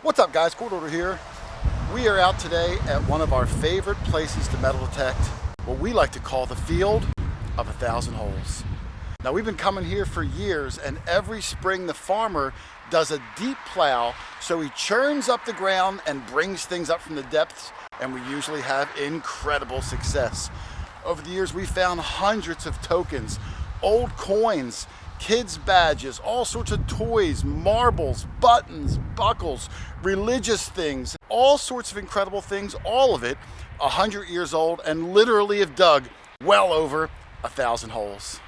What's up, guys? Hoarder here. We are out today at one of our favorite places to metal detect, what we like to call the field of 1,000 holes. Now, we've been coming here for years, and every spring the farmer does a deep plow, so he churns up the ground and brings things up from the depths, and we usually have incredible success. Over the years, we found hundreds of tokens, old coins, kids' badges, all sorts of toys, marbles, buttons, buckles, religious things, all sorts of incredible things, all of it 100 years old, and literally have dug well over 1,000 holes.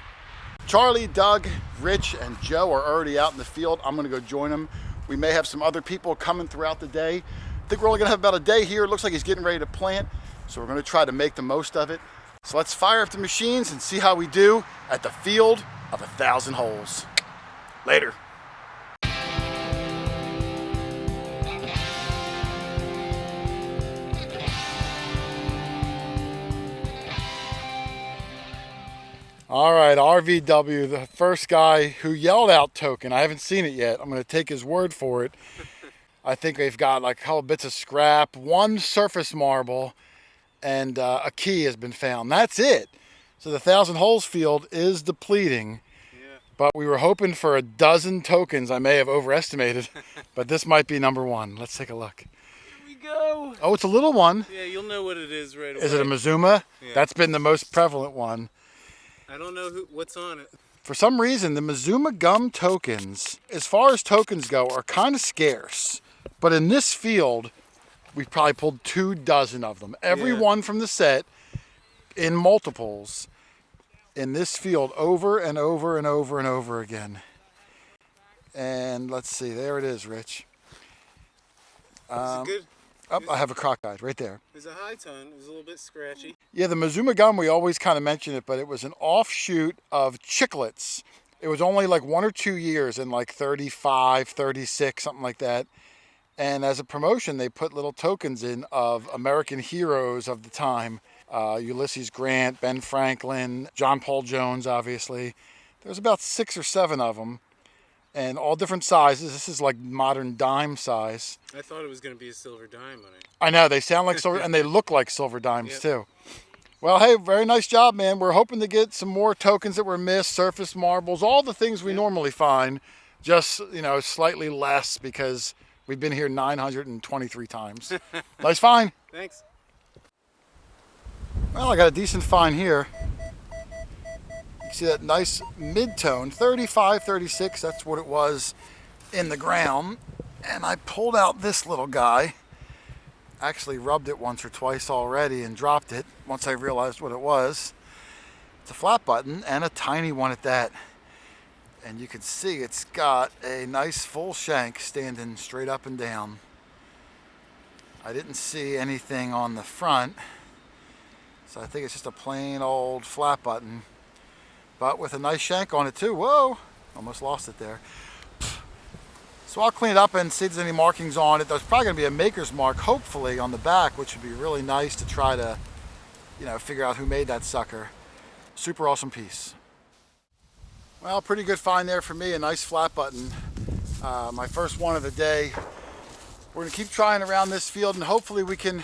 Charlie, Doug, Rich, and Joe are already out in the field. I'm gonna go join them. We may have some other people coming throughout the day. I think we're only gonna have about a day here. It looks like he's getting ready to plant, so we're gonna try to make the most of it. So let's fire up the machines and see how we do at the field of 1,000 holes. Later. All right, RVW, the first guy who yelled out token. I haven't seen it yet. I'm going to take his word for it. I think they've got like a couple bits of scrap, one surface marble, and a key has been found. That's it. So the 1,000 holes field is depleting. Yeah. But we were hoping for a dozen tokens. I may have overestimated, but this might be number one. Let's take a look. Here we go. Oh, it's a little one. Yeah, you'll know what it is right away. Is it a Mazuma? Yeah. That's been the most prevalent one. I don't know what's on it. For some reason, the Mazuma gum tokens, as far as tokens go, are kind of scarce. But in this field, we've probably pulled 24 of them. Every one from the set in multiples in this field over and over and over and over again. And let's see, there it is, Rich. Is it good? Oh, I have a crock guide right there. It was a high tone. It was a little bit scratchy. Yeah, the Mazuma gum, we always kind of mention it, but it was an offshoot of Chiclets. It was only like 1 or 2 years in like 35, 36, something like that. And as a promotion, they put little tokens in of American heroes of the time. Ulysses Grant, Ben Franklin, John Paul Jones, obviously. There's about 6 or 7 of them, and all different sizes. This is like modern dime size. I thought it was going to be a silver dime on it. I know, they sound like silver, and they look like silver dimes too. Well, hey, very nice job, man. We're hoping to get some more tokens that were missed, surface marbles, all the things we normally find, just, slightly less because we've been here 923 times. Nice find. Thanks. Well, I got a decent find here. You see that nice mid-tone, 35, 36, that's what it was in the ground. And I pulled out this little guy. Actually rubbed it once or twice already and dropped it once I realized what it was. It's a flat button and a tiny one at that. And you can see it's got a nice full shank standing straight up and down. I didn't see anything on the front, so I think it's just a plain old flat button, but with a nice shank on it too. Whoa, almost lost it there. So I'll clean it up and see if there's any markings on it. There's probably going to be a maker's mark, hopefully, on the back, which would be really nice to try to, figure out who made that sucker. Super awesome piece. Well, pretty good find there for me, a nice flat button. My first one of the day. We're going to keep trying around this field and hopefully we can...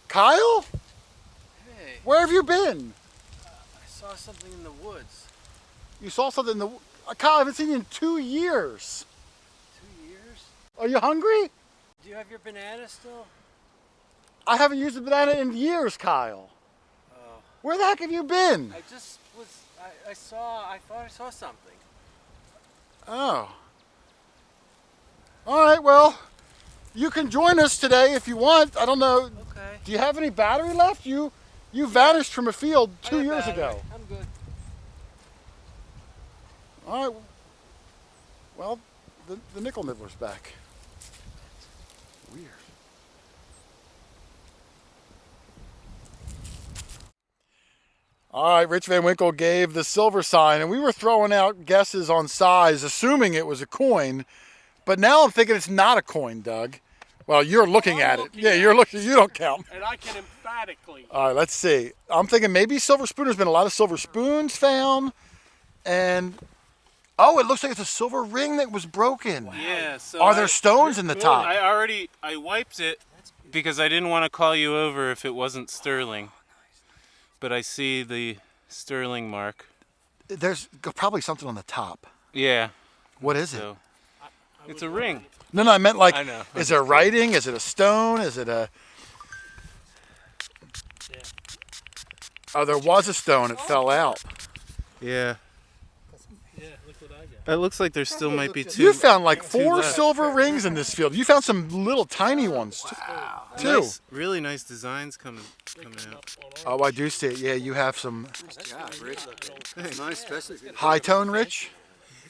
Kyle? Hey. Where have you been? I saw something in the woods. You saw something in the... Kyle, I haven't seen you in 2 years. 2 years? Are you hungry? Do you have your banana still? I haven't used a banana in years, Kyle. Oh. Where the heck have you been? I just was... I thought I saw something. Oh. All right, well, you can join us today if you want. I don't know. Okay. Do you have any battery left? You vanished from a field 2 years battery. ago. I'm good. All right. Well, the nickel nibbler's back. Weird. All right, Rich Van Winkle gave the silver sign, and we were throwing out guesses on size, assuming it was a coin. But now I'm thinking it's not a coin, Doug. Well, you're looking at it. Yeah, you're looking. You don't count. And I can emphatically. All right, let's see. I'm thinking maybe silver spoon. There's been a lot of silver spoons found, and Oh, it looks like it's a silver ring that was broken. Yeah. So Are there stones in the top? I wiped it because I didn't want to call you over if it wasn't sterling. But I see the sterling mark. There's probably something on the top. Yeah. What is it? So it's a ring. No, I meant like, I know. is there writing? Is it a stone? Is it a... Oh, there was a stone. It fell out. Yeah. Yeah, look what I got. It looks like there still might be two. You found like two 4 left. silver rings in this field. You found some little tiny ones too. Nice, really nice designs coming out. Oh, I do see it. Yeah, you have some Yeah, Rich. Nice, especially. high tone, Rich.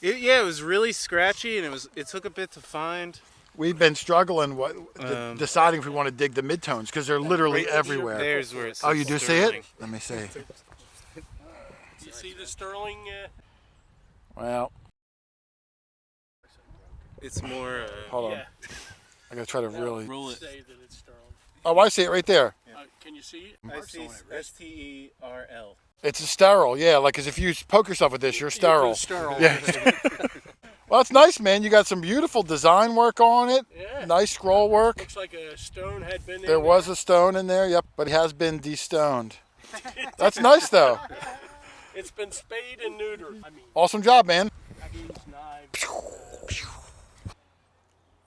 It was really scratchy, and it took a bit to find. We've been struggling deciding if we want to dig the midtones because they're literally everywhere. There's where it says Oh, you do see sterling. it? Let me see. You see the sterling? Well, It's more. hold on. Yeah. I gotta try to really. Roll it. Say that it's sterling. Oh, I see it right there. Can you see it? I see STERL. It's a sterile. Yeah, like as if you poke yourself with this, you're sterile. Sterile. Yeah. Well, it's nice, man. You got some beautiful design work on it. Yeah. Nice scroll work. Looks like a stone had been in There was a stone in there, yep, but it has been destoned. That's nice, though. It's been spayed and neutered. I mean, Awesome job, man. knives.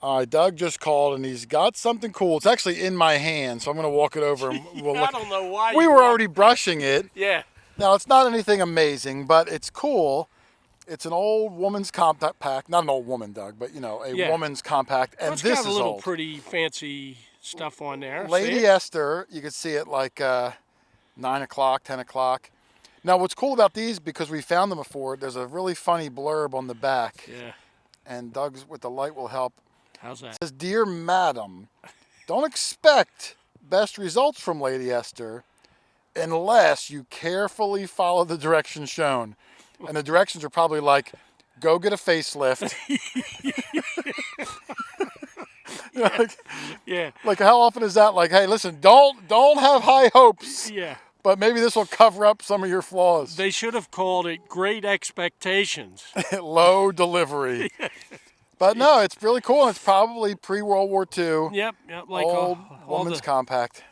All right, Doug just called, and he's got something cool. It's actually in my hand, so I'm going to walk it over, and we'll I look. don't know why. We were already brushing it. Yeah. Now, it's not anything amazing, but it's cool. It's an old woman's compact. Not an old woman, Doug, but, a woman's compact. And It's this got a is little old. pretty fancy stuff on there. Lady See? Esther, you can see it like 9 o'clock, 10 o'clock. Now, what's cool about these, because we found them before, there's a really funny blurb on the back. Yeah. And Doug's with the light will help. How's that? It says, "Dear Madam, don't expect best results from Lady Esther unless you carefully follow the directions shown." And the directions are probably like, go get a facelift. Yeah. Like how often is that? Like, hey, listen, don't have high hopes, Yeah. but maybe this will cover up some of your flaws. They should have called it Great Expectations. Low delivery. But no, it's really cool. And it's probably pre-World War II. Yep. Like Old all woman's the, compact.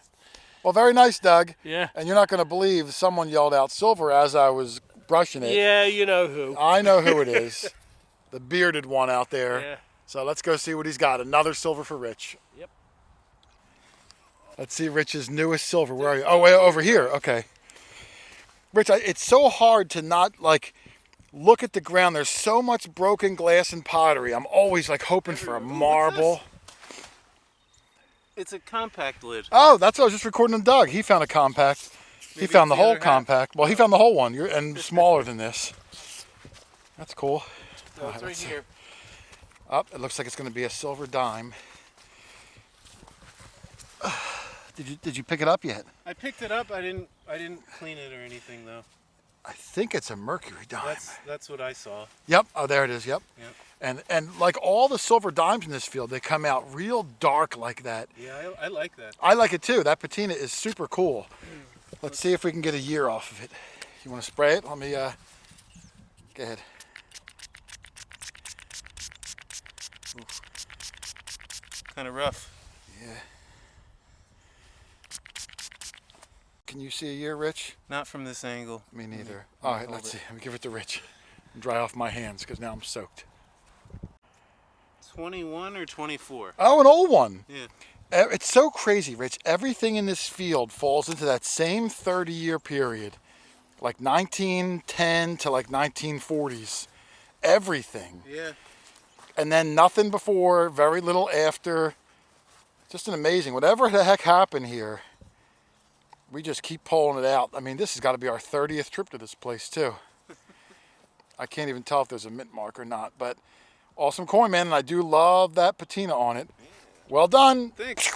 Well, very nice, Doug. Yeah. And you're not going to believe someone yelled out silver as I was brushing it. Yeah, you know who. I know who it is. The bearded one out there. Yeah. So let's go see what he's got. Another silver for Rich. Yep. Let's see Rich's newest silver. Where are you? Oh, wait, over here. Okay. Rich, it's so hard to not look at the ground. There's so much broken glass and pottery. I'm always hoping for a marble. It's a compact lid. Oh, that's what I was just recording on Doug. He found a compact. He Maybe found the it's the whole other half. compact. Well, he found the whole one, and smaller than this. That's cool. No, it's right let's see. here. Oh, it looks like it's going to be a silver dime. Did you pick it up yet? I picked it up. I didn't clean it or anything though. I think it's a mercury dime. That's what I saw. Yep. Oh, there it is. Yep. Yep. And like all the silver dimes in this field, they come out real dark like that. Yeah, I like that. I like it too. That patina is super cool. Let's see if we can get a year off of it. You want to spray it? Let me, go ahead. Kind of rough. Yeah. Can you see a year, Rich? Not from this angle. Me neither. All right, hold let's it. see. Let me give it to Rich. And dry off my hands because now I'm soaked. 21 or 24? Oh, an old one. Yeah. It's so crazy, Rich. Everything in this field falls into that same 30-year period, like 1910 to like 1940s. Everything. Yeah. And then nothing before, very little after. Just an amazing. Whatever the heck happened here, we just keep pulling it out. I mean, this has got to be our 30th trip to this place, too. I can't even tell if there's a mint mark or not, but awesome coin, man, and I do love that patina on it. Well done. Thanks.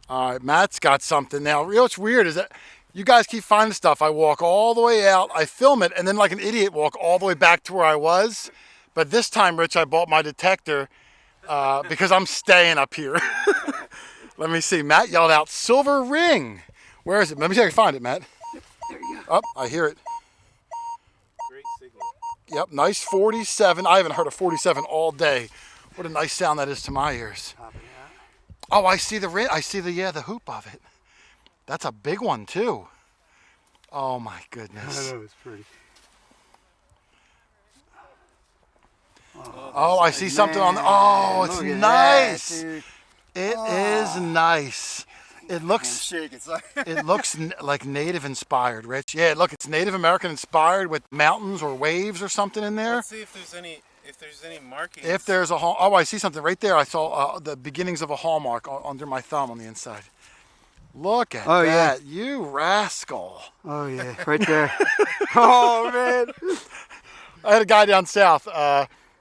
All right, Matt's got something now. You know what's weird is that you guys keep finding stuff. I walk all the way out, I film it, and then like an idiot walk all the way back to where I was. But this time, Rich, I bought my detector because I'm staying up here. Let me see. Matt yelled out, silver ring. Where is it? Let me see if I can find it, Matt. There you go. Oh, I hear it. Great signal. Yep, nice 47. I haven't heard a 47 all day. What a nice sound that is to my ears. Oh, I see the hoop of it. That's a big one too. Oh my goodness. I know, it's pretty. Oh, I see something on the, oh, it's Look at nice. that, dude. It is nice. It looks Shake, it's like it looks like native inspired, Rich. Yeah, look, it's Native American inspired with mountains or waves or something in there. Let's see if there's any markings. If there's a oh, I see something right there. I saw the beginnings of a hallmark under my thumb on the inside. Look at that, you rascal. Oh yeah, right there. Oh man. I had a guy down south,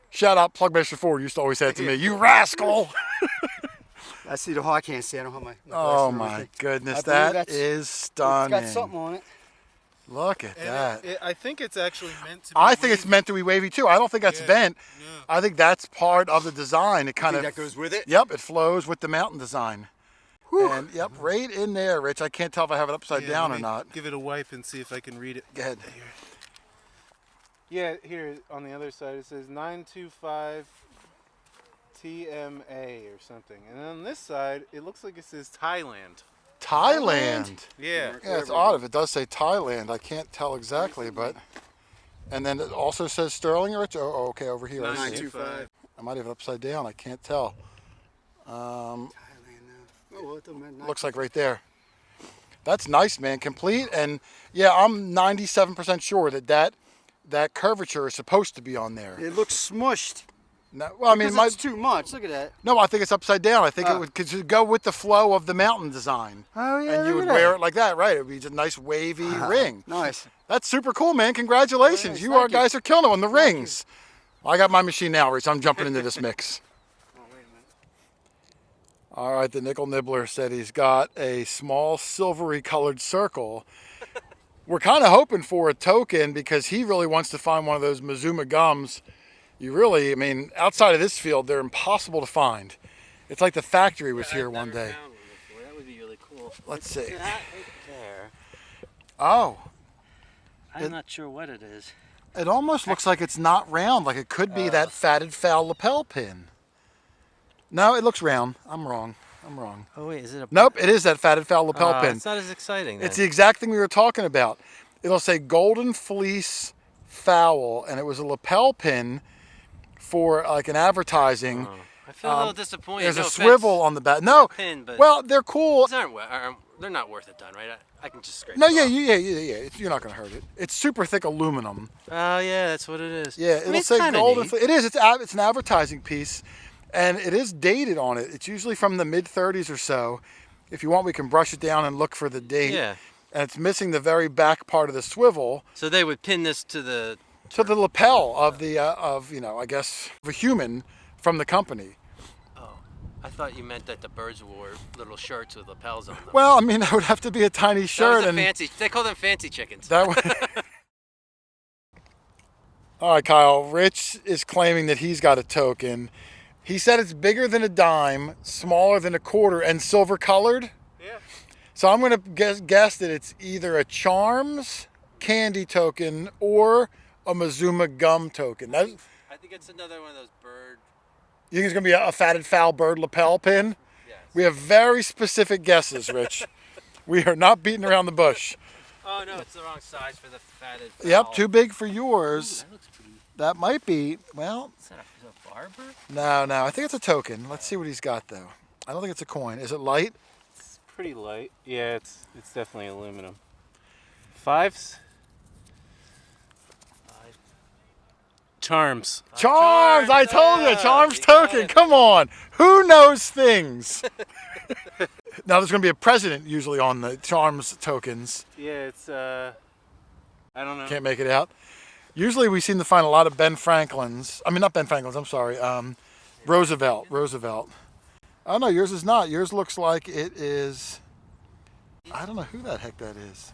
shout out Plugmaster Ford, used to always say it to me, you rascal. I see the hole. I can't see. I don't have my Oh glasses or my anything. goodness, I believe that that's- is stunning. It's got something on it. Look at that. I think it's actually meant to be I think it's meant to be wavy too. I don't think that's Yeah, bent. no. I think that's part of the design. It kind Think of that goes with it? Yep, it flows with the mountain design. And yep, right in there, Rich. I can't tell if I have it upside down or not. Give it a wipe and see if I can read it. Go ahead. Yeah, here on the other side it says 925 TMA or something. And on this side it looks like it says Thailand. Thailand. Yeah. Yeah, it's odd if it does say Thailand. I can't tell exactly, but. And then it also says sterling, Rich. Oh, okay, over here. I see it. 925. I might have it upside down. I can't tell. Thailand now. Oh, well, it don't matter. Looks like right there. That's nice, man. Complete. And yeah, I'm 97% sure that curvature is supposed to be on there. It looks smushed. No, well, I mean, Because it's too much. Look at that. no, I think it's upside down. I think it would cause it go with the flow of the mountain design. Oh yeah. And you would wear it like that, right? It would be just a nice wavy ring. Nice. That's super cool, man. Congratulations. Nice, You thank you. guys are killing it on the rings. I got my machine now, Rich. I'm jumping into this mix. Oh, wait a minute. All right, the nickel nibbler said he's got a small silvery colored circle. We're kind of hoping for a token because he really wants to find one of those Mazuma gums. You really, I mean, outside of this field, they're impossible to find. It's like the factory was here one day. That would be really cool. Let's see. That right there. Oh, I'm not sure what it is. it almost looks like it's not round, like it could be that fatted foul lapel pin. No, it looks round. I'm wrong. Oh wait, is it a? Nope, it is that fatted foul lapel pin. It's not as exciting. Then. It's the exact thing we were talking about. It'll say golden fleece foul, and it was a lapel pin for like an advertising. I feel a little disappointed. There's no a offense. swivel on the back. No, Pin, but well, they're cool. these aren't. They're not worth it done, right? I can just scrape. No, it yeah, off. yeah. You're not gonna hurt it. It's super thick aluminum. Oh yeah, that's what it is. Yeah, I it'll mean, it's say kinda golden. neat. It is. It's an advertising piece, and it is dated on it. It's usually from the mid 30s or so. If you want, we can brush it down and look for the date. Yeah. And it's missing the very back part of the swivel. So they would pin this to the. To the lapel of the I guess of a human from the company. Oh, I thought you meant that the birds wore little shirts with lapels on them. Well, I mean, that would have to be a tiny that shirt was a and fancy. They call them fancy chickens. that would. All right, Kyle. Rich is claiming that he's got a token. He said it's bigger than a dime, smaller than a quarter, and silver colored. Yeah. So I'm gonna guess that it's either a Charms candy token or a Mazuma gum token. I think it's another one of those bird. You think it's gonna be a fatted foul bird lapel pin? Yes. We have very specific guesses, Rich. We are not beating around the bush. Oh no, it's the wrong size for the fatted. Yep, fowl. too big for yours. That looks pretty. That might be, well, Is that a barber? no, I think it's a token. Let's see what he's got though. I don't think it's a coin. Is it light? It's pretty light. Yeah, it's definitely aluminum. Fives. Charms. Charms! I told you, yeah, Charms you got token. it. Come on. Who knows things? Now there's gonna be a president usually on the Charms tokens. Yeah, it's I don't know. Can't make it out. Usually we seem to find a lot of Ben Franklin's. I mean, not Ben Franklin's, I'm sorry. Roosevelt. Oh no, yours is not. Yours looks like it is, I don't know who that heck that is.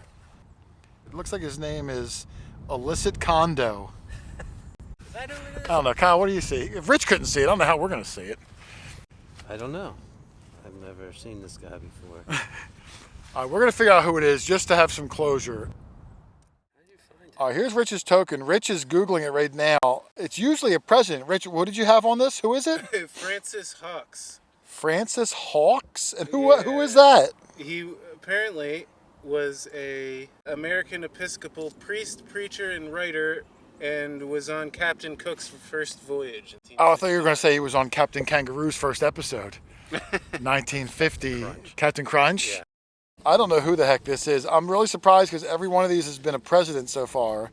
It looks like his name is Illicit Condo. Is that who it is? I don't know. Kyle, what do you see? If Rich couldn't see it, I don't know how we're going to see it. I don't know. I've never seen this guy before. All right, we're going to figure out who it is just to have some closure. How did you find him? All right, here's Rich's token. Rich is Googling it right now. It's usually a president. Rich, what did you have on this? Who is it? Francis Hawks. Francis Hawks? And who is Yeah. that? He apparently was a American Episcopal priest, preacher, and writer, and was on Captain Cook's first voyage. Oh, I thought you were going to say he was on Captain Kangaroo's first episode. 1950. Crunch. Captain Crunch? Yeah. I don't know who the heck this is. I'm really surprised because every one of these has been a president so far.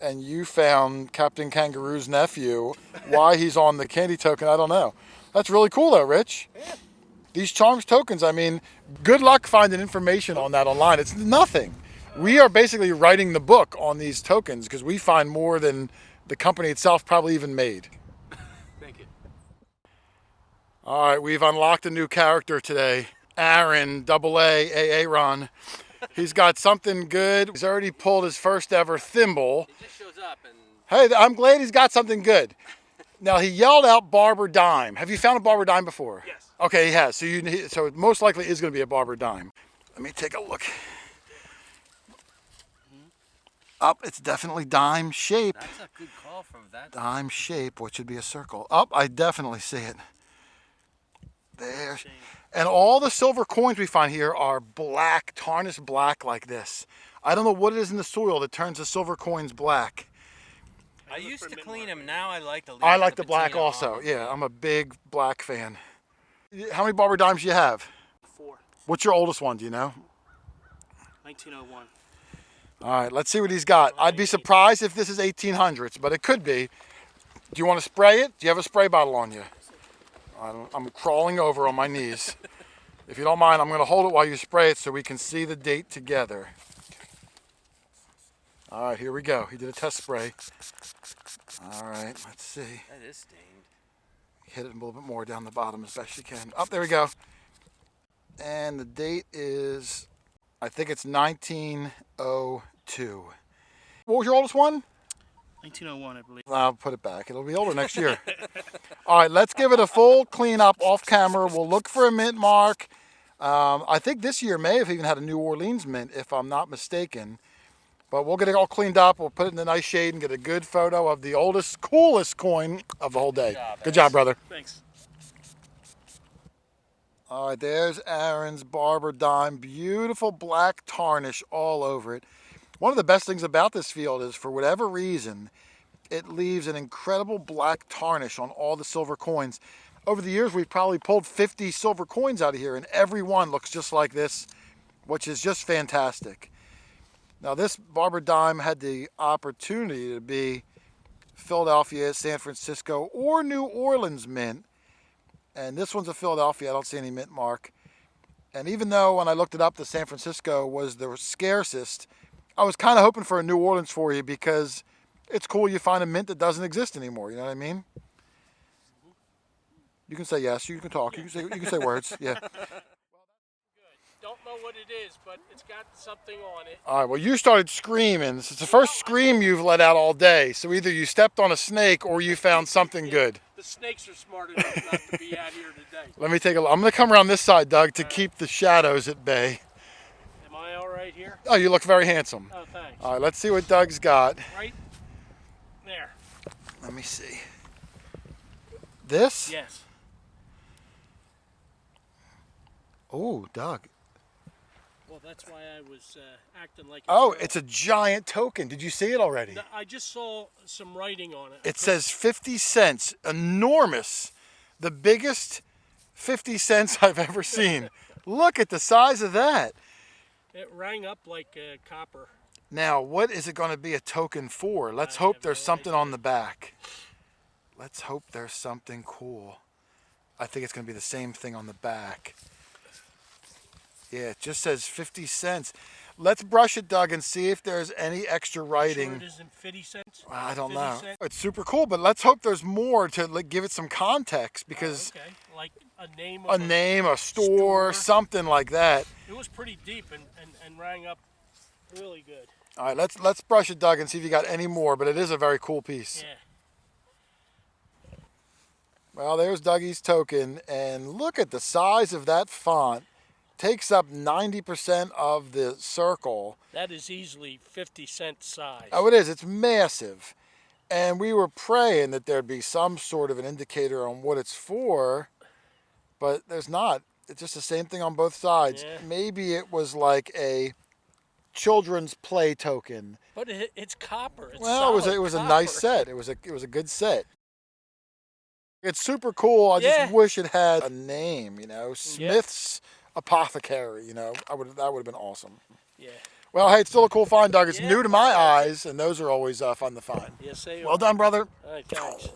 And you found Captain Kangaroo's nephew. Why he's on the candy token, I don't know. That's really cool though, Rich. Yeah. These charms tokens, I mean, good luck finding information on that online. It's nothing. We are basically writing the book on these tokens because we find more than the company itself probably even made. Thank you. All right, we've unlocked a new character today. Aaron, Aaron. He's got something good. He's already pulled his first ever thimble. He just shows up and Hey, I'm glad he's got something good. Now, he yelled out barber dime. Have you found a barber dime before? Yes. Okay, he has. So it most likely is going to be a barber dime. Let me take a look. Up, it's definitely dime shape. that's a good call from that. Dime shape, what should be a circle. Up, I definitely see it. There. And all the silver coins we find here are black, tarnished black like this. I don't know what it is in the soil that turns the silver coins black. I used to clean them. Now I like to leave I like the black patina also. on. Yeah, I'm a big black fan. How many barber dimes do you have? 4. What's your oldest one, do you know? 1901. All right, let's see what he's got. I'd be surprised if this is 1800s, but it could be. Do you want to spray it? Do you have a spray bottle on you? I'm crawling over on my knees. If you don't mind, I'm going to hold it while you spray it so we can see the date together. All right, here we go. He did a test spray. All right, let's see. That is stained. Hit it a little bit more down the bottom as best you can. Oh, there we go. And the date is, I think it's 1902. What was your oldest one? 1901, I believe. I'll put it back. It'll be older next year. All right, let's give it a full cleanup off camera. We'll look for a mint mark. I think this year may have even had a New Orleans mint, if I'm not mistaken. But we'll get it all cleaned up. We'll put it in the nice shade and get a good photo of the oldest, coolest coin of the whole day. Good job, brother. Thanks. All right, there's Aaron's barber dime. Beautiful black tarnish all over it. One of the best things about this field is, for whatever reason, it leaves an incredible black tarnish on all the silver coins. Over the years, we've probably pulled 50 silver coins out of here, and every one looks just like this, which is just fantastic. Now, this barber dime had the opportunity to be Philadelphia, San Francisco, or New Orleans mint. And this one's a Philadelphia. I don't see any mint mark. And even though when I looked it up, the San Francisco was the scarcest, I was kind of hoping for a New Orleans for you because it's cool you find a mint that doesn't exist anymore. You know what I mean? You can say yes. You can talk. You can say words. Yeah. Don't know what it is, but it's got something on it. All right. Well, you started screaming. It's the first scream you've let out all day. So either you stepped on a snake or you found something good. The snakes are smart enough not to be out here today. Let me take a look. I'm going to come around this side, Doug, to keep the shadows at bay. Am I all right here? Oh, you look very handsome. Oh, thanks. All right. Let's see what Doug's got. Right there. Let me see. This? Yes. Oh, Doug. Well, that's why I was acting like. Oh, it's a giant token. Did you see it already? No, I just saw some writing on it. It says 50 cents. Enormous. The biggest 50 cents I've ever seen. Look at the size of that. It rang up like copper. Now, what is it going to be a token for? Let's I hope have there's no something idea. on the back. Let's hope there's something cool. I think it's going to be the same thing on the back. Yeah, it just says 50 cents. Let's brush it, Doug, and see if there's any extra writing. Sure it isn't 50 cents? I don't 50 know. cents? It's super cool, but let's hope there's more to give it some context because Okay, like a name a of name, a store, store. something like that. It was pretty deep and rang up really good. All right, let's brush it, Doug, and see if you got any more, but it is a very cool piece. Yeah. Well, there's Dougie's token, and look at the size of that font. takes up 90% of the circle. That is easily 50-cent size. Oh, it is. It's massive. And we were praying that there'd be some sort of an indicator on what it's for, but there's not. It's just the same thing on both sides. Yeah. Maybe it was like a children's play token. But it's copper. It's Well, it was a nice set. It was a good set. It's super cool. I just wish it had a name, you know, Smith's Apothecary. You know, that would have been awesome. Yeah. Well, hey, it's still a cool find, Doug. It's new to my eyes, and those are always fun to find. Yes, they are. Well done, brother. All right, thanks.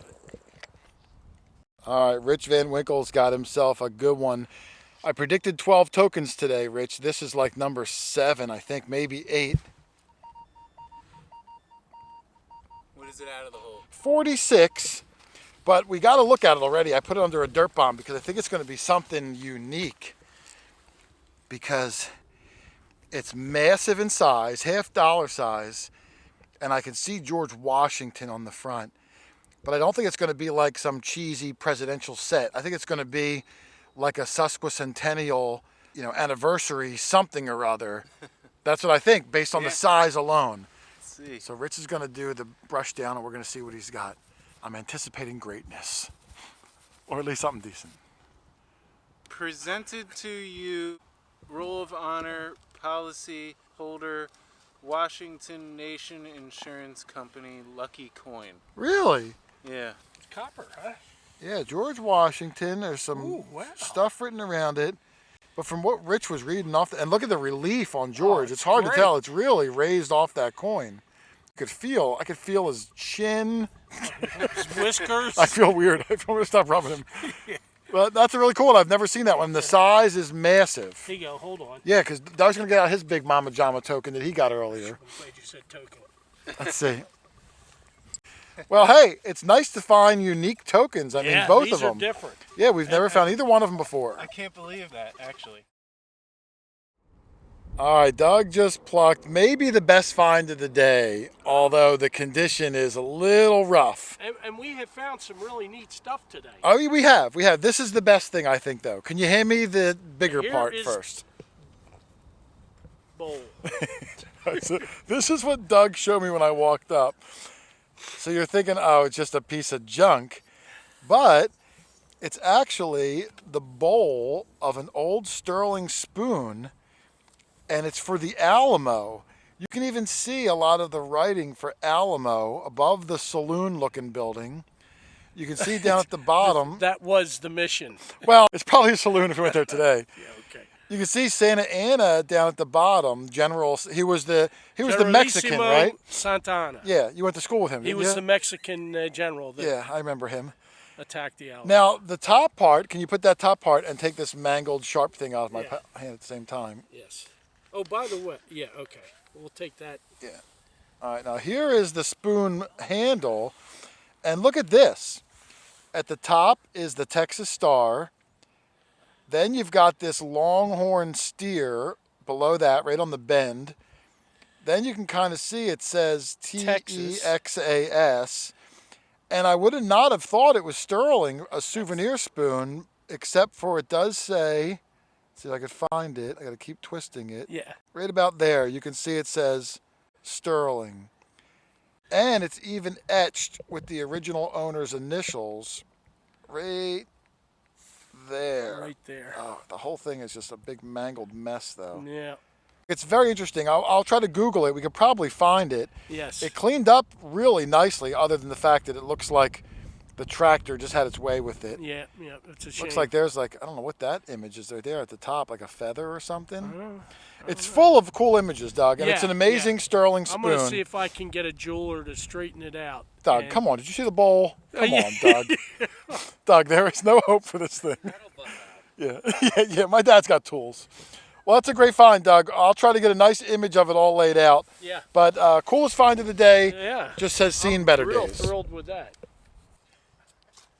All right, Rich Van Winkle's got himself a good one. I predicted 12 tokens today, Rich. This is like number 7, I think, maybe 8. What is it out of the hole? 46, but we got to look at it already. I put it under a dirt bomb because I think it's going to be something unique because it's massive in size, $half size, and I can see George Washington on the front. But I don't think it's going to be like some cheesy presidential set. I think it's going to be like a sesquicentennial, anniversary something or other. That's what I think, based on the size alone. Let's see. So Rich is going to do the brush down, and we're going to see what he's got. I'm anticipating greatness, or at least something decent. Presented to you, Roll of Honor Policy Holder, Washington Nation Insurance Company, Lucky Coin. Really? Yeah. It's copper, huh? Yeah, George Washington. There's some Ooh, wow. stuff written around it. But from what Rich was reading off, and look at the relief on George. it's It's hard great. to tell. It's really raised off that coin. I could feel his chin. His whiskers. I feel weird. I'm going to stop rubbing him. But that's a really cool one. I've never seen that one. The size is massive. Here you go. Hold on. Yeah, because Doug's going to get out his big Mama Jama token that he got earlier. I'm glad you said token. Let's see. Well, hey, it's nice to find unique tokens. I mean, both of them. These are different. Yeah, we've never found either one of them before. I can't believe that, actually. All right, Doug just plucked maybe the best find of the day, although the condition is a little rough. And we have found some really neat stuff today. Oh, we have. This is the best thing, I think, though. Can you hand me the bigger Here part is- first? Bowl. So this is what Doug showed me when I walked up. So you're thinking, oh, it's just a piece of junk. But it's actually the bowl of an old sterling spoon, and it's for the Alamo. You can even see a lot of the writing for Alamo above the saloon-looking building. You can see down at the bottom. That was the mission. Well, it's probably a saloon if we went there today. Yeah, okay. You can see Santa Anna down at the bottom. He was the Mexican, Generalissimo right? Santana. Yeah, you went to school with him. He didn't was you? the Mexican general that Yeah, I remember him. attacked the Alamo. Now, the top part, can you put that top part and take this mangled, sharp thing out of my Yeah. hand at the same time? Yes. Oh, by the way, yeah, okay. We'll take that. Yeah. All right, now here is the spoon handle, and look at this. At the top is the Texas Star. Then you've got this longhorn steer below that, right on the bend. Then you can kind of see it says Texas. And I would not have thought it was sterling, a souvenir spoon, except for it does say, see if I could find it. I got to keep twisting it. Yeah. Right about there, you can see it says sterling. And it's even etched with the original owner's initials right there. Right there. Oh, the whole thing is just a big mangled mess, though. Yeah. It's very interesting. I'll try to Google it. We could probably find it. Yes. It cleaned up really nicely, other than the fact that it looks like the tractor just had its way with it. Yeah, it's a shame. Looks like there's I don't know what that image is right there at the top, like a feather or something. I It's full of cool images, Doug, and it's Yeah, an amazing sterling spoon. I'm going to see if I can get a jeweler to straighten it out. Doug, And- come on. Did you see the bowl? Come yeah. on, Doug. Doug, there is no hope for this thing. Yeah. yeah, my dad's got tools. Well, that's a great find, Doug. I'll try to get a nice image of it all laid out. Yeah. But coolest find of the day Yeah. just says seen better Real days. thrilled with that.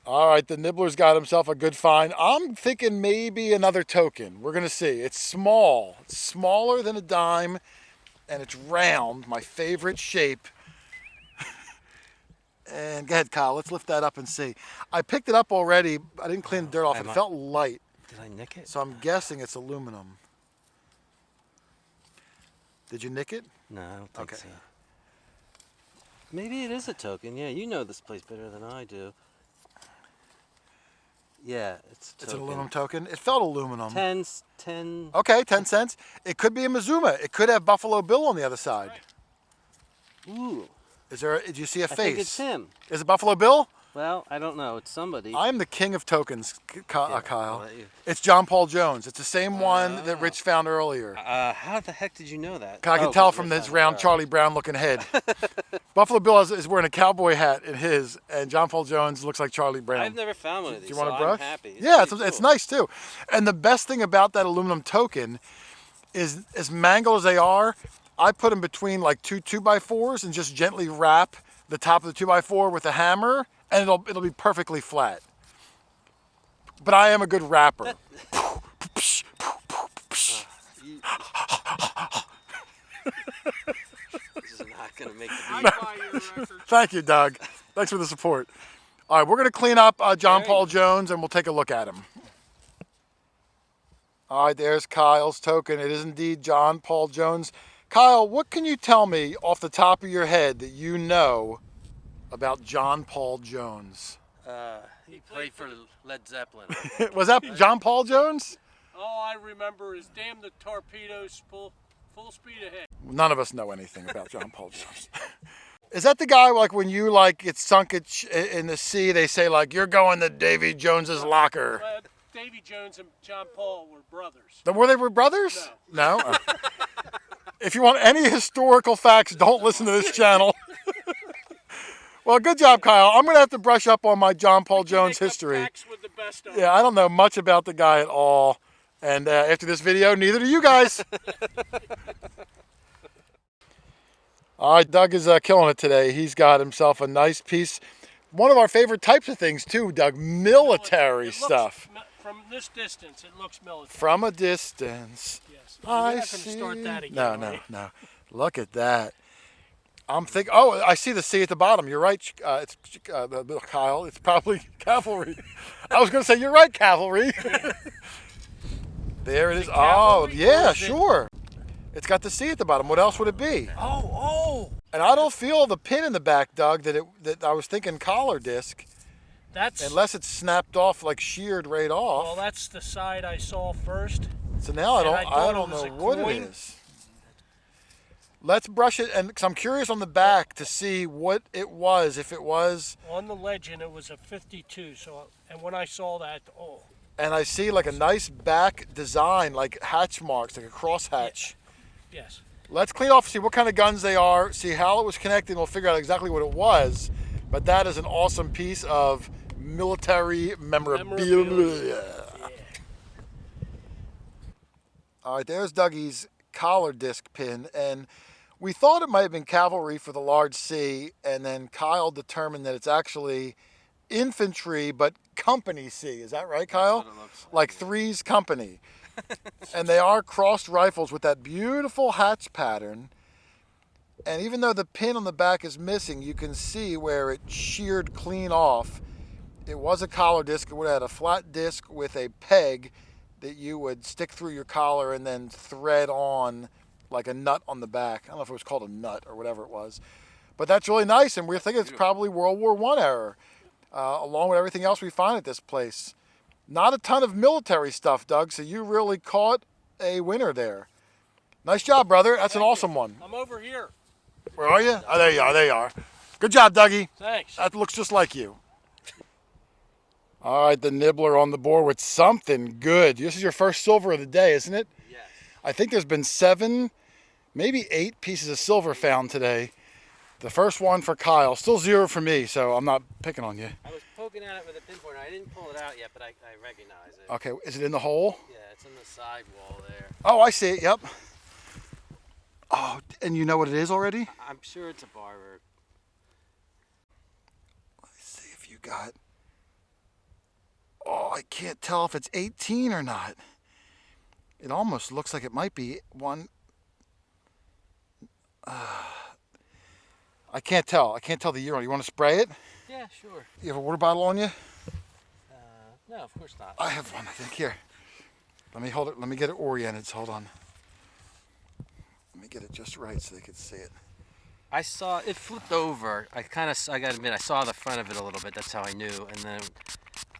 All right, the Nibbler's got himself a good find. I'm thinking maybe another token. We're going to see. It's small. It's smaller than a dime, and it's round, my favorite shape. And go ahead, Kyle. Let's lift that up and see. I picked it up already. I didn't clean the dirt off. It felt light, Did I nick it? so I'm guessing it's aluminum. Did you nick it? No, I don't think Okay. so. Maybe it is a token. Yeah, you know this place better than I do. Yeah, it's a token. It's an aluminum token. It felt aluminum. 10. Okay, 10 cents. It could be a Mazuma. It could have Buffalo Bill on the other side. Ooh, Did you see a face? I think it's him. Is it Buffalo Bill? Well, I don't know. It's somebody. I'm the king of tokens, Kyle. I'll let you. It's John Paul Jones. It's the same one that Rich found earlier. How the heck did you know that? I can tell from this round Charlie Brown looking head. Buffalo Bill is wearing a cowboy hat in his, and John Paul Jones looks like Charlie Brown. I've never found one of these. Do you want so a brush? I'm happy. Yeah, pretty it's cool. nice too. And the best thing about that aluminum token is, as mangled as they are, I put them between like two 2x4s and just gently wrap the top of the 2x4 with a hammer, and it'll be perfectly flat. But I am a good rapper. This is not gonna make the I beat. buy your record. Thank you, Doug. Thanks for the support. All right, we're going to clean up John Very Paul nice. Jones, and we'll take a look at him. All right, there's Kyle's token. It is indeed John Paul Jones. Kyle, what can you tell me off the top of your head that you know about John Paul Jones? He played for Led Zeppelin. Was that John Paul Jones? All I remember is damn the torpedoes, full speed ahead. None of us know anything about John Paul Jones. Is that the guy, like, when you, like, get sunk in the sea, they say, like, you're going to Davy Jones's locker? Davy Jones and John Paul were brothers. Were they brothers? No. No? If you want any historical facts, don't listen to this channel. Well, good job, Kyle. I'm going to have to brush up on my John Paul Jones history. Facts with the best of Yeah, I don't know much about the guy at all. And after this video, neither do you guys. All right, Doug is killing it today. He's got himself a nice piece. One of our favorite types of things, too, Doug, military It looks stuff. From this distance, it looks military. From a distance. Yes. I You're not gonna see. start that again. No, are no, you? no. Look at that. I'm thinking. Oh, I see the C at the bottom. You're right. It's Kyle. It's probably cavalry. I was going to say you're right, cavalry. There it is. Oh, cavalry, or yeah, is it- sure. It's got the C at the bottom. What else would it be? Oh, And I don't feel the pin in the back, Doug. That I was thinking collar disc, that's unless it's snapped off, like sheared right off. well, that's the side I saw first. So now I And I don't thought it know was a what it coin. is. Let's brush it, and because I'm curious on the back to see what it was. If it was, On the legend, it was a 52. And when I saw that, and I see like a nice back design, like hatch marks, like a cross hatch. yes. Let's clean off, see what kind of guns they are, see how it was connected, and we'll figure out exactly what it was. But that is an awesome piece of military memorabilia. Yeah. All right, there's Dougie's collar disc pin, and we thought it might have been cavalry for the large C, and then Kyle determined that it's actually infantry, but company C. Is that right, Kyle? That's what it looks Like Three's Company. And they are crossed rifles with that beautiful hatch pattern. And even though the pin on the back is missing, you can see where it sheared clean off. It was a collar disc. It would have had a flat disc with a peg that you would stick through your collar and then thread on like a nut on the back. I don't know if it was called a nut or whatever it was. But that's really nice, and we're thinking it's probably World War I era, along with everything else we find at this place. Not a ton of military stuff, Doug, so you really caught a winner there. Nice job, brother. That's an awesome one. I'm over here. Where are you? Oh, there you are. There you are. Good job, Dougie. Thanks. That looks just like you. All right, the nibbler on the board with something good. This is your first silver of the day, isn't it? Yes. I think there's been 7, maybe 8 pieces of silver found today. The first one for Kyle. Still 0 for me, so I'm not picking on you. I was poking at it with a pinpointer. I didn't pull it out yet, but I recognize it. Okay, is it in the hole? Yeah, it's in the side wall there. Oh, I see it, yep. Oh, and you know what it is already? I'm sure it's a barber. Let's see if you got... Oh, I can't tell if it's 18 or not. It almost looks like it might be one... I can't tell. I can't tell the year on it. You want to spray it? Yeah, sure. You have a water bottle on you? No, of course not. I have one, I think. Here. Let me hold it. Let me get it oriented. So hold on. Let me get it just right so they could see it. I saw it flipped over. I gotta admit, I saw the front of it a little bit. That's how I knew. And then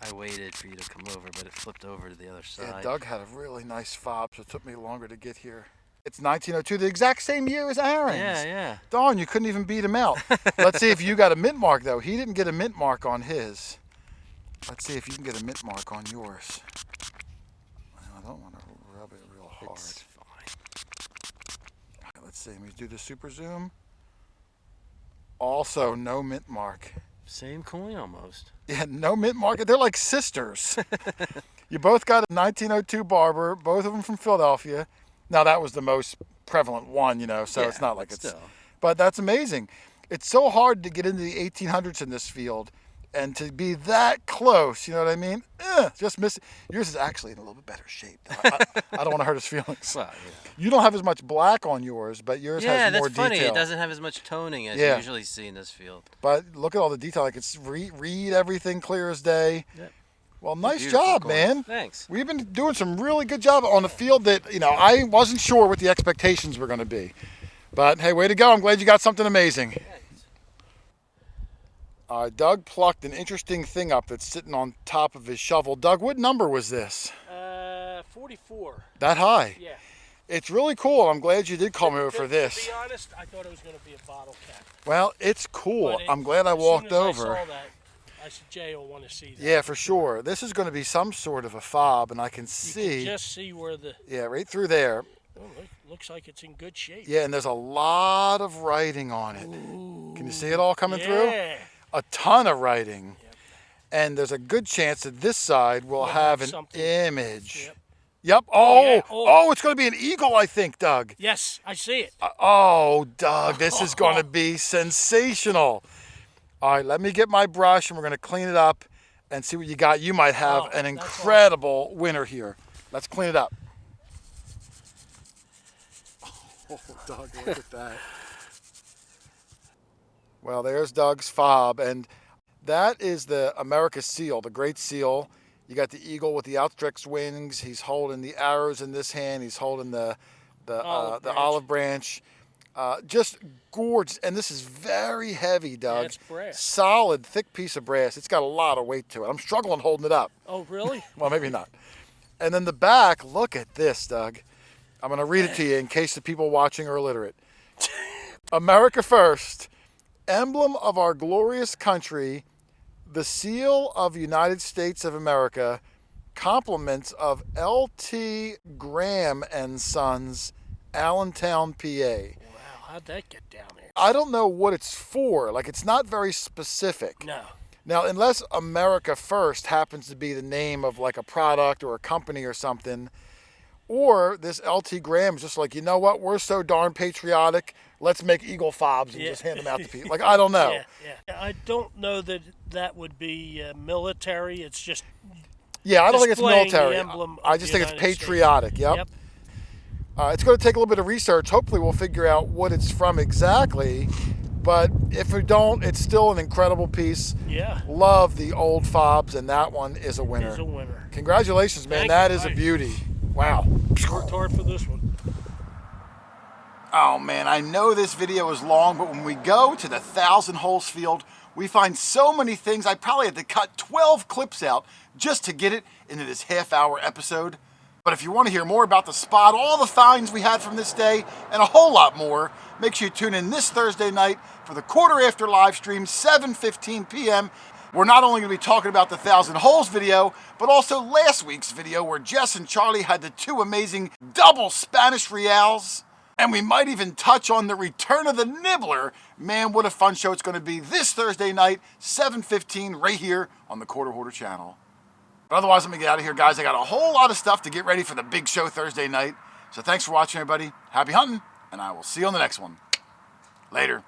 I waited for you to come over, but it flipped over to the other side. Yeah, Doug had a really nice fob, so it took me longer to get here. It's 1902, the exact same year as Aaron's. Yeah, yeah. Darn, you couldn't even beat him out. Let's see if you got a mint mark, though. He didn't get a mint mark on his. Let's see if you can get a mint mark on yours. I don't want to rub it real hard. It's fine. All right, let's see. Let me do the super zoom. Also, no mint mark. Same coin almost. Yeah, no mint mark. They're like sisters. You both got a 1902 Barber, both of them from Philadelphia. Now, that was the most prevalent one, you know, so Yeah, it's not like but it's... still. But that's amazing. It's so hard to get into the 1800s in this field and to be that close, you know what I mean? Just miss it. Yours is actually in a little bit better shape. I don't want to hurt his feelings. Well, yeah. You don't have as much black on yours, but yours has more that's funny. detail. It doesn't have as much toning as Yeah. you usually see in this field. But look at all the detail. I could read everything clear as day. Yep. Well, nice Beautiful job, coin. man. Thanks. We've been doing some really good job on a field that, you know, I wasn't sure what the expectations were going to be. But, hey, way to go. I'm glad you got something amazing. Doug plucked an interesting thing up that's sitting on top of his shovel. Doug, what number was this? 44. That high? Yeah. It's really cool. I'm glad you did call me over for this. To be honest, I thought it was going to be a bottle cap. Well, it's cool. But I'm glad I as walked soon as over. I saw that, I said, Jay will want to see that. Yeah, for sure. This is going to be some sort of a fob, and I can You see. can just see where the... Yeah, right through there. Oh, looks like it's in good shape. Yeah, and there's a lot of writing on it. Ooh. Can you see it all coming through? Yeah. A ton of writing. Yep. And there's a good chance that this side will have an something. image. Yep. Yep. Oh, yeah. Oh, it's going to be an eagle, I think, Doug. Yes, I see it. Oh, Doug, this is going to be sensational. All right, let me get my brush, and we're going to clean it up and see what you got. You might have an that's incredible winner here. Let's clean it up. Oh, Doug, look at that. Well, there's Doug's fob, and that is the America seal, the Great Seal. You got the eagle with the outstretched wings. He's holding the arrows in this hand. He's holding the olive branch. Just gorgeous, and this is very heavy, Doug. Yeah, it's brass. Solid, thick piece of brass. It's got a lot of weight to it. I'm struggling holding it up. Oh, really? Well, maybe not. And then the back, look at this, Doug. I'm going to read it to you in case the people watching are illiterate. America first, emblem of our glorious country, the seal of United States of America, compliments of L.T. Graham and Sons, Allentown, PA. Wow, how'd that get down there? I don't know what it's for. Like, it's not very specific. No. Now, unless America First happens to be the name of like a product or a company or something, or this L.T. Graham is just like, you know what, we're so darn patriotic, let's make eagle fobs and just hand them out to people. Like, I don't know. Yeah. I don't know that that would be military. It's just Yeah, I don't think it's displaying the military. emblem I of just the think it's United States. patriotic. Yep. Yep. It's going to take a little bit of research. Hopefully we'll figure out what it's from exactly. But if we don't, it's still an incredible piece. Yeah. Love the old fobs, and that one is a winner. He's a winner. Congratulations, man. Thank That you. is a beauty. Wow. Worked hard for this one. Oh man, I know this video is long, but when we go to the 1,000 holes field, we find so many things. I probably had to cut 12 clips out just to get it into this half-hour episode. But if you want to hear more about the spot, all the finds we had from this day, and a whole lot more, make sure you tune in this Thursday night for the quarter after live stream, 7:15 p.m. We're not only going to be talking about the 1,000 holes video, but also last week's video where Jess and Charlie had the two amazing double Spanish reals. And we might even touch on the return of the nibbler. Man, what a fun show it's going to be this Thursday night, 7:15, right here on the Quarter Hoarder channel. But otherwise, let me get out of here, guys. I got a whole lot of stuff to get ready for the big show Thursday night. So thanks for watching, everybody. Happy hunting, and I will see you on the next one. Later.